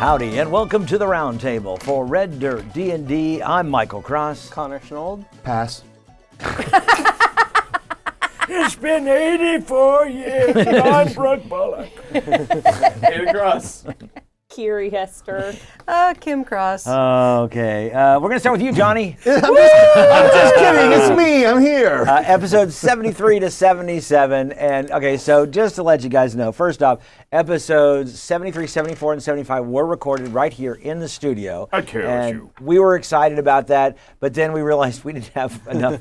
Howdy, and welcome to the Roundtable for Red Dirt D&D. I'm Michael Cross. Connor Shenold. Pass. It's been 84 years, and I'm Brooke Bullock. David Cross. Kiri Hester. Kim Cross. Okay, we're going to start with you, Johnny. I'm just kidding. It's me. I'm here. Episode 73 to 77. And okay, so just to let you guys know, first off, episodes 73, 74, and 75 were recorded right here in the studio. I care and you. We were excited about that, but then we realized we didn't have enough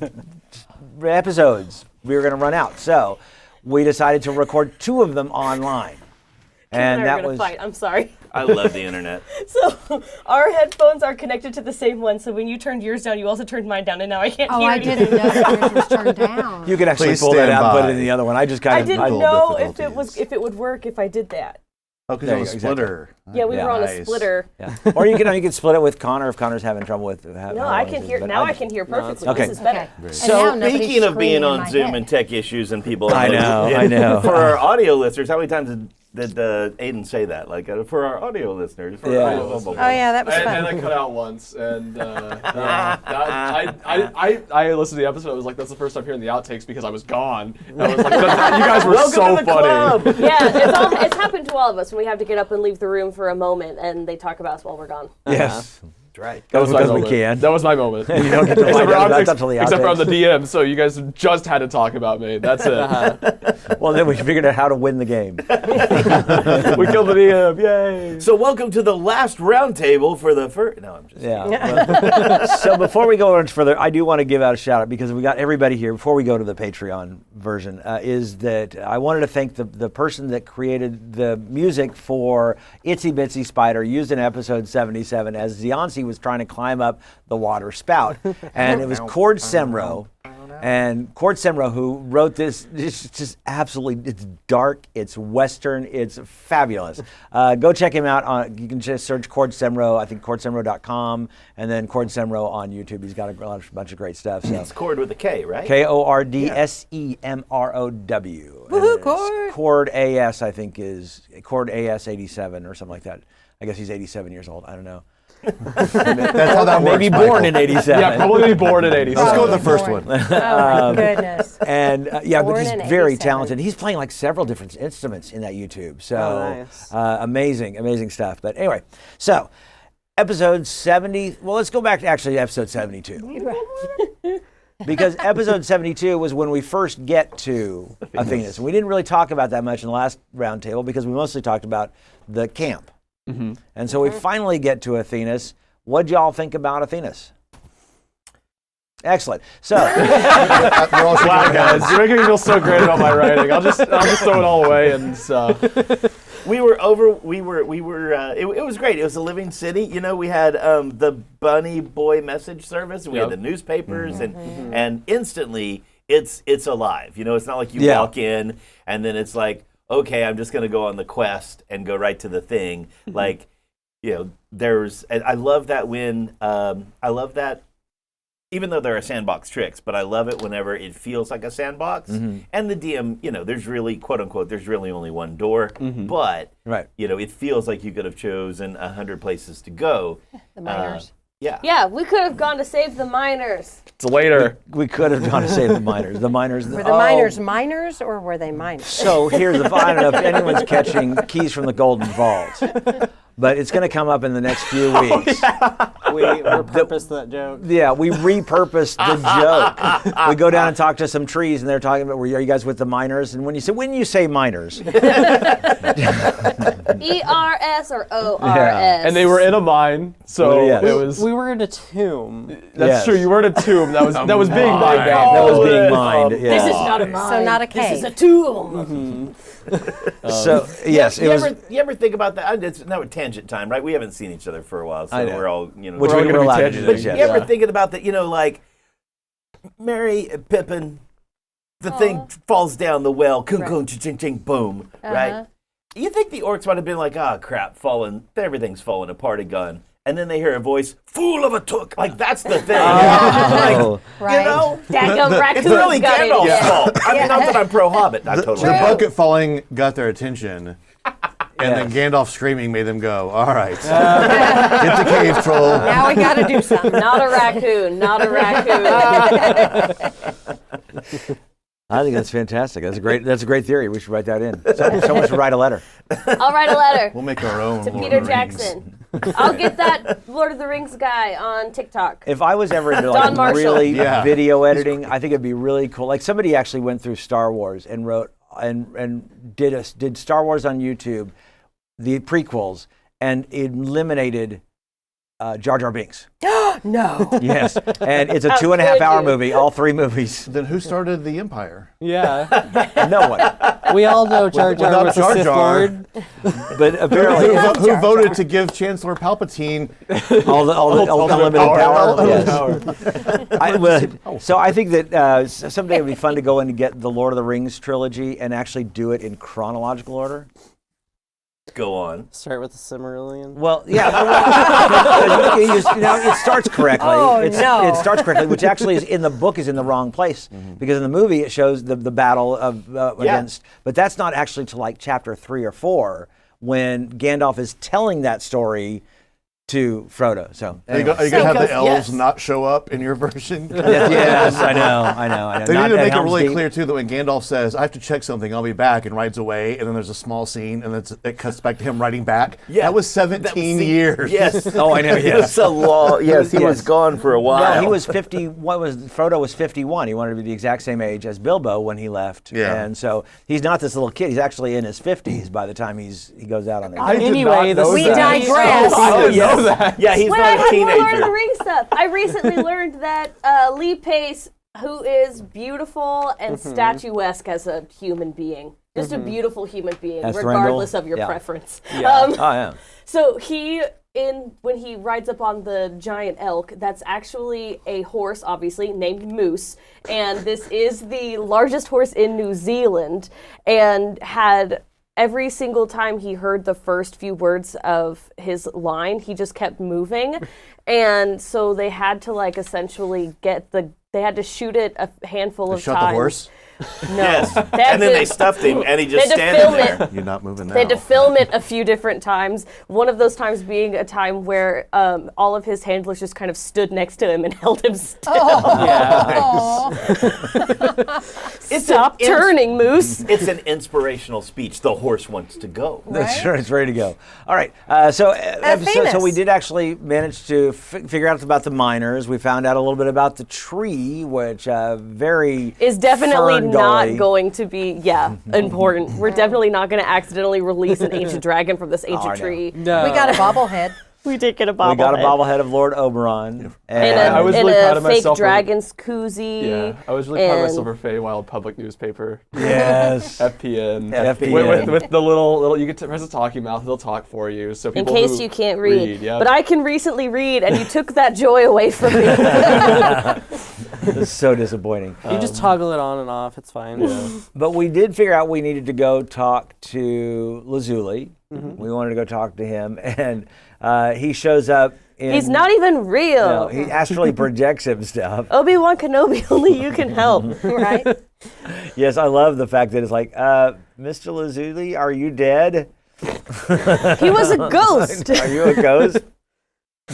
episodes. We were going to run out. So we decided to record two of them online. And that was fight. I'm sorry. I love the internet. So our headphones are connected to the same one. So when you turned yours down, you also turned mine down, and now I can't hear you. I didn't know that yours was turned down. You could actually Please pull that stand out and put by. it in the other one. I just kind I of didn't know if it would work if I did that. Oh, because There on you a go, splitter. Yeah, we were on a Nice. splitter. Yeah. Or you can split it with Connor if Connor's having trouble with. No, I can hear now. I can hear perfectly. Okay. This is better. And So now nobody's speaking of being screaming in on my Zoom head. and tech issues and people, I know. For our audio listeners, how many times did Aiden say that? Like for our audio listeners. For Yeah. our audio listeners. Oh yeah, that was fun. And I cut out once, and I listened to the episode. I was like, "That's the first time hearing the outtakes because I was gone." And I was like, "You guys were Welcome so to the funny." club. Yeah, it's happened to all of us when we have to get up and leave the room for a moment, and they talk about us while we're gone. Yes. That's right. That was my Because we moment. can. That was my moment. You don't get to Except find for out I'm- that's until the except for I'm the outtakes. DM, so you guys just had to talk about me. That's it. Well, then we figured out how to win the game. We killed the DM. Yay! So welcome to the last roundtable for the first. No, I'm just. Yeah. So before we go much further, I do want to give out a shout out because we got everybody here before we go to the Patreon version. Is that I wanted to thank the person that created the music for Itsy Bitsy Spider used in episode 77 as Ziansi was trying to climb up the water spout, and it was Cord Semro. And Cord Semro, who wrote this, it's just absolutely, it's dark, it's Western, it's fabulous. Go check him out. You can just search Cord Semro, I think cordsemro.com, and then Cord Semro on YouTube. He's got a bunch of great stuff. So. It's Cord with a K, right? Kordsemrow. Woohoo, Cord. Cord AS, I think, is Cord AS 87 or something like that. I guess he's 87 years old. I don't know. That's how that works. Maybe Michael. born in 87. Yeah, probably born in '80s. Let's go with the first one. Oh my goodness. And yeah, but Born he's in very 87. talented. He's playing like several different instruments in that YouTube. So nice. amazing stuff. But anyway, so episode 70. Well, let's go back to actually episode 72. Because episode 72 was when we first get to Athenas. And we didn't really talk about that much in the last roundtable because we mostly talked about the camp. Mm-hmm. And so we finally get to Athenas. What'd y'all think about Athenas? Excellent. So, We're all shaking Wow, our guys, heads. you're making me feel so great about my writing. I'll just throw it all away and stuff. It was great. It was a living city. You know, we had the Bunny Boy message service, and we Yep. had the newspapers, and instantly it's alive. You know, it's not like you Yeah. walk in and then it's like, okay, I'm just going to go on the quest and go right to the thing. Like, you know, I love that even though there are sandbox tricks, but I love it whenever it feels like a sandbox. And the DM, you know, there's really, quote unquote, there's really only one door, but, right. you know, it feels like you could have chosen 100 places to go. The miners. Yeah. Yeah, we could have gone to save the miners. It's later. We could have gone to save the miners. The miners. Were the miners miners or were they miners? So here's the. I don't know if anyone's catching Keys from the Golden Vault, but it's going to come up in the next few weeks. We repurposed that joke. Yeah, we repurposed the joke. We go down and talk to some trees, and they're talking about, "Are you guys with the miners?" And when you say miners, ERS or ORS. Yeah. And they were in a mine, so Yes. it was. We were in a tomb. That's Yes. true. You were in a tomb. That was being mined out. that was being mined. Yeah. This is not a mine. So not a This is cave. a tomb. So yes, it was. You ever think about that? It's now tangent time, right? We haven't seen each other for a while, so I know. we're all, you know. Which We're all we gonna were be allowed to do. tangenting. This, You yes. ever thinking about that? You know, like Mary Pippin, the thing falls down the well, kung kung ching ching boom, right? You think the orcs might have been like, "Ah, crap, everything's falling apart again," and then they hear a voice, "Fool of a took," like that's the thing. Oh. Right. You know, Dadgum raccoons it's really got Gandalf's it. fault. I mean, not that I'm pro Hobbit, not The totally. bucket falling got their attention. And then Gandalf screaming made them go, all right, get the cave troll. Now we got to do something. Not a raccoon. Not a raccoon. I think that's fantastic. That's a great theory. We should write that in. Someone should write a letter. I'll write a letter We'll make our own to Lord Peter of the Rings. Jackson. I'll get that Lord of the Rings guy on TikTok. If I was ever into Don like Marshall. really Yeah. video editing, I think it'd be really cool. Like somebody actually went through Star Wars and wrote and did Star Wars on YouTube, the prequels, and eliminated Jar Jar Binks. No. Yes, and it's a How 2.5 could hour you? movie, all 3 movies. Then who started the Empire? Yeah. No one, We all know Jar Jar Without was Jar a Sith Jar. Lord. but apparently Who voted to give Chancellor Palpatine all the unlimited power. Yes. So I think that someday it would be fun to go in and get the Lord of the Rings trilogy and actually do it in chronological order. Go on. Start with the Silmarillion. Well, yeah, it starts correctly. Oh, no. It starts correctly, which actually is in the book is in the wrong place because in the movie it shows the battle of against, but that's not actually to like chapter 3 or 4 when Gandalf is telling that story to Frodo. So Are you anyway. going to have the elves yes. not show up in your version? Yes, I know. They Not need to at make it Helm's really Deep. clear, too, that when Gandalf says, I have to check something, I'll be back, and rides away, and then there's a small scene, and it cuts back to him riding back. Yeah. That was 17 years. Yes. Oh, I know. It was so long. Yes, he was Yes. gone for a while. No, he was 50. Frodo was 51. He wanted to be the exact same age as Bilbo when he left. Yeah. And so he's not this little kid. He's actually in his 50s by the time he goes out on it. I did Anyway, not know We that. digress. I didn't know that. Yeah, he's When not I a had more Lord of teenager. the Rings stuff, I recently learned that Lee Pace, who is beautiful and statuesque as a human being, just a beautiful human being, As regardless Thranduil? of your Yeah. preference. Oh, yeah. So when he rides up on the giant elk, that's actually a horse, obviously, named Moose. And this is the largest horse in New Zealand and had every single time he heard the first few words of his line, he just kept moving. And so they had to essentially they had to shoot it a handful of Shot times. the horse. No. Yes. They had And then to- they stuffed him, and he just they had to standing film there. it. You're not moving now. They had to film it a few different times. One of those times being a time where all of his handlers just kind of stood next to him and held him still. Stop turning, Moose. It's an inspirational speech. The horse wants to go. That's sure, it's ready to go. All right, so famous. we did actually manage to figure out about the miners. We found out a little bit about the tree, which very Is definitely not ferngully- going to be, important. We're definitely not going to accidentally release an ancient dragon from this I ancient know. tree. No. We got a bobblehead. We did get a We bobblehead. got a bobblehead of Lord Oberon, And I was and really proud a of fake myself for- dragon's koozie. Yeah, I was really proud of my and- Silver Feywild public newspaper. yes, FPN. FPN. With the little you get to press a talking mouth, they'll talk for you. So In people case who you can't read. yeah. But I can recently read, and you took that joy away from me. it's so disappointing. You just toggle it on and off. It's fine. But we did figure out we needed to go talk to Lazuli. We wanted to go talk to him, and he shows up. He's not even real. No, he astrally projects himself. Obi-Wan Kenobi, only you can help. Right? Yes, I love the fact that it's like, Mr. Lazuli, are you dead? He was a ghost. Are you a ghost?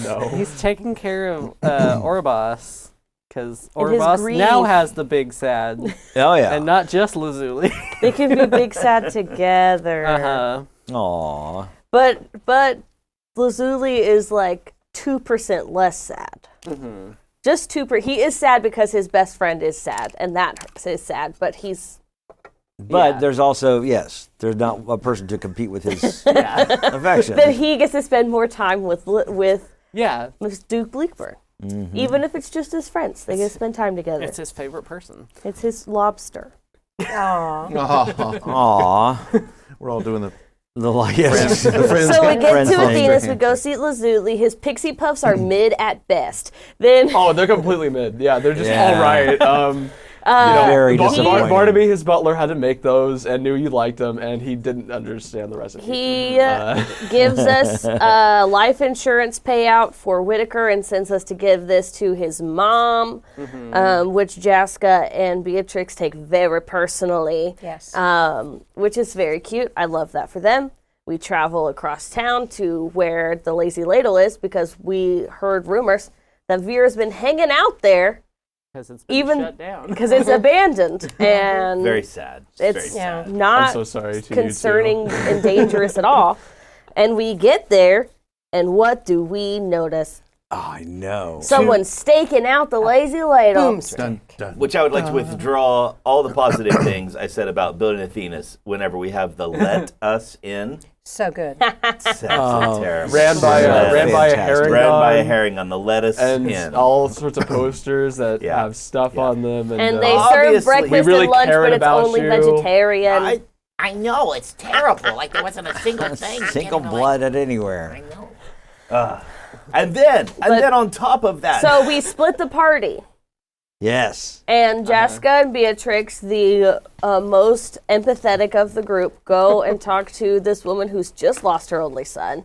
no. He's taking care of Orboss because In his Orboss grief. now has the big sad, Oh yeah. and not just Lazuli. They can be big sad together. Aw. But Lazuli is 2% less sad. Just 2%. He is sad because his best friend is sad, and that is sad. But he's But there's also there's not a person to compete with his affection. then he gets to spend more time with Yeah, Duke Bleakburn. Even if it's just his friends, they get to spend time together. it's his favorite person. It's his lobster. Aw. Aw. We're all doing the Yes. the friends. So we get Friends to thing. Athena's, we go see Lazuli. His pixie puffs are mid at best. Then Oh, they're completely mid. Yeah, they're just Yeah. all right. Very Bar- disappointing. Barnaby, his butler, had to make those and knew you liked them, and he didn't understand the recipe. he gives us a life insurance payout for Whitaker and sends us to give this to his mom, which Jaska and Beatrix take very personally. Yes. Which is very cute. I love that for them. We travel across town to where the Lazy Ladle is because we heard rumors that Vera's been hanging out there Because it's been shut down. because it's abandoned. And Very sad. it's Yeah. not I'm so sorry to concerning you and dangerous at all. And we get there, and what do we notice? Oh, I know. Someone staking out the Lazy Ladle. Boomstick. Dun, dun. Which I would like to withdraw all the positive things I said about building Athena's whenever we have the let us in. So good. That's terrible. Ran by a Fantastic. herring Ran by a gun herring on the let us and in. all sorts of posters that Yeah. have stuff on them. And they Obviously. serve breakfast We really and lunch, cared but it's about only you. vegetarian. I know, it's terrible. Like there wasn't a single thing. Single getting, blooded anywhere. I know. And then on top of that, So we split the party. Yes. And Jaska and Beatrix, the most empathetic of the group, go and talk to this woman who's just lost her only son.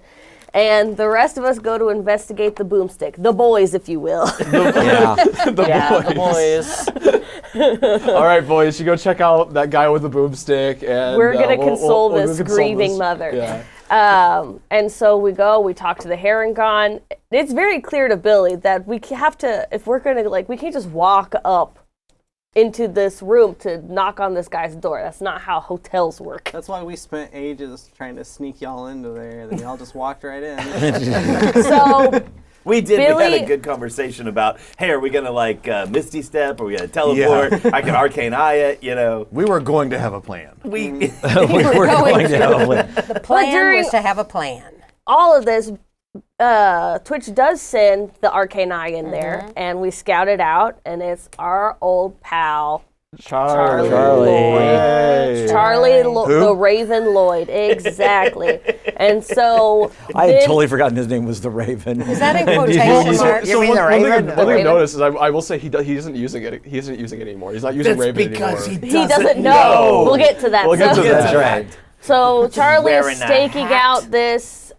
And the rest of us go to investigate the boomstick. The boys, if you will. Yeah. The boys. All right, boys, you go check out that guy with the boomstick, and We're going to we'll console go this console grieving this. mother. Yeah. And so we go, we talk to the Herringon. It's very clear to Billy that we have to, if we're going to, we can't just walk up into this room to knock on this guy's door. That's not how hotels work. That's why we spent ages trying to sneak y'all into there. Then y'all just walked right in. So we did. We Billy- had a good conversation about, hey, are we gonna Misty Step? Are we gonna teleport? I can arcane eye it. You know, We were going to have a plan. we. we were going to have a win. The plan during- was to have a plan. all of this, Twitch does send the Arcane Eye in there, and we scout it out, and it's our old pal, Charlie. Charlie. Charlie Who? the Raven Lloyd. Exactly. And so I had then- totally forgotten his name was the Raven. Is that in quotation marks? You mean the one thing Raven? one thing Raven? I've noticed is I will say he isn't using it. He isn't using it anymore. He's not using That's Raven because anymore. he doesn't know. We'll get to that. We'll get to that. That's right. So Charlie is Wearing a staking hat. out this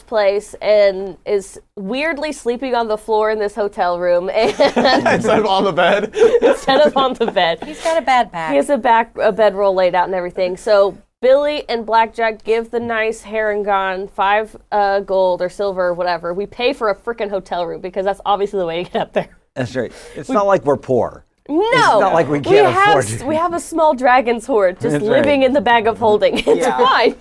place and is weirdly sleeping on the floor in this hotel room and Instead of on the bed. instead of on the bed. He's got a bad back. He has a bedroll laid out and everything. So Billy and Blackjack give the nice Herringon 5 gold or silver or whatever. We pay for a freaking hotel room because that's obviously the way to get up there. That's right. It's not like we're poor. No, It's not like we can't afford it. We have a small dragon's hoard just That's living right. in the bag of holding. It's Yeah. fine.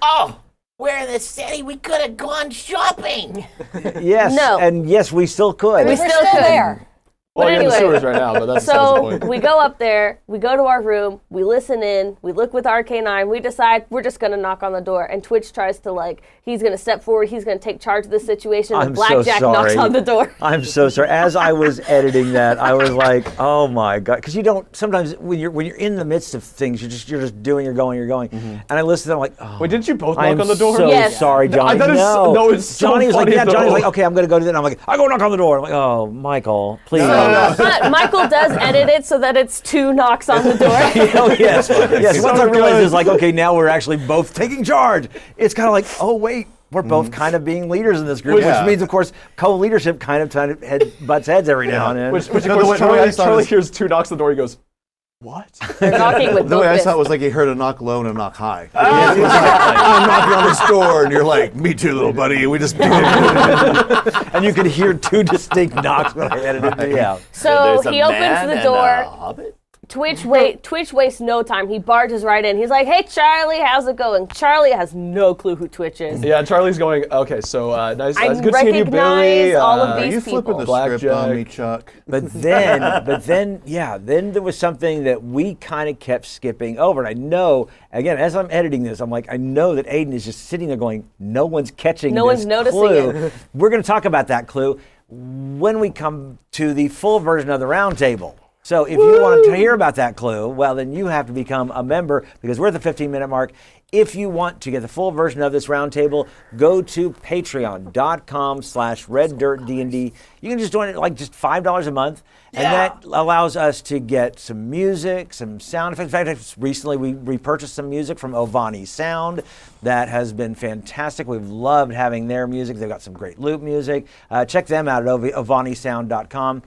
Oh, we're in the city. We could have gone shopping. Yes. No. And yes, we still could. We We're still still could. there. Well, you're in the anyway, sewers right now, but that's the So point. we go up there, we go to our room, we listen in, we look with Arcane Eye, we decide we're just going to knock on the door. And Twitch tries to he's going to step forward, he's going to take charge of the situation, and I'm so Blackjack knocks sorry. on the door. I'm so sorry. As I was editing that, I was like, "Oh my god!" Because you don't sometimes when you're in the midst of things, you're just doing, you're going. And I listened, I'm like, "Oh." Wait, didn't you both knock I'm on the door? so Yes. sorry, Johnny. That is- no, it's so Johnny was like, funny, "Yeah." Johnny's though. like, "Okay, I'm gonna go do that." And I'm like, "I go knock on the door." I'm like, "Oh, Michael, please." But Michael does edit it so that it's 2 knocks on the door. Oh yes, yes. So Once I realized good. it's like, okay, now we're actually both taking charge. It's kind of like, oh wait, we're both kind of being leaders in this group, Yeah. which means, of course, co-leadership kind of butts heads every now and then. Which of No, the course, way I saw Charlie this- hears 2 knocks on the door. He goes, "What?" They're knocking with The both way I fists. saw it was like you heard a knock low and a knock high. He's like, I'm knocking on this door, and you're like, me too, little buddy. We just And you could hear 2 distinct knocks when I edited it out. So There's a he opens man the and door. a hobbit? Twitch wastes no time. He barges right in. He's like, "Hey, Charlie, how's it going?" Charlie has no clue who Twitch is. Yeah, Charlie's going, "Okay, so nice. I good seeing you, Billy. recognize all of Are these you flipping people. the script on me, Blackjack. Chuck? But then there was something that we kind of kept skipping over. And I know, again, as I'm editing this, I'm like, I know that Aiden is just sitting there going, no one's catching No this one's noticing clue. it. We're going to talk about that clue when we come to the full version of the round table. So if you want to hear about that clue, well, then you have to become a member because we're at the 15-minute mark. If you want to get the full version of this roundtable, go to patreon.com/reddirtdnd. You can just join it like just $5 a month, and that allows us to get some music, some sound effects. In fact, recently we repurchased some music from Ovani Sound. That has been fantastic. We've loved having their music. They've got some great loop music. Check them out at ovanisound.com.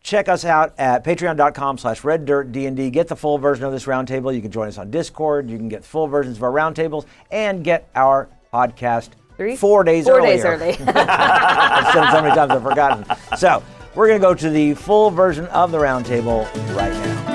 check us out at patreon.com/reddirtdnd. Get the full version of this roundtable. You can join us on Discord. You can get full versions of our roundtables and get our podcast 4 days earlier. 4 days early. I've said it so many times I've forgotten. So we're going to go to the full version of the roundtable right now.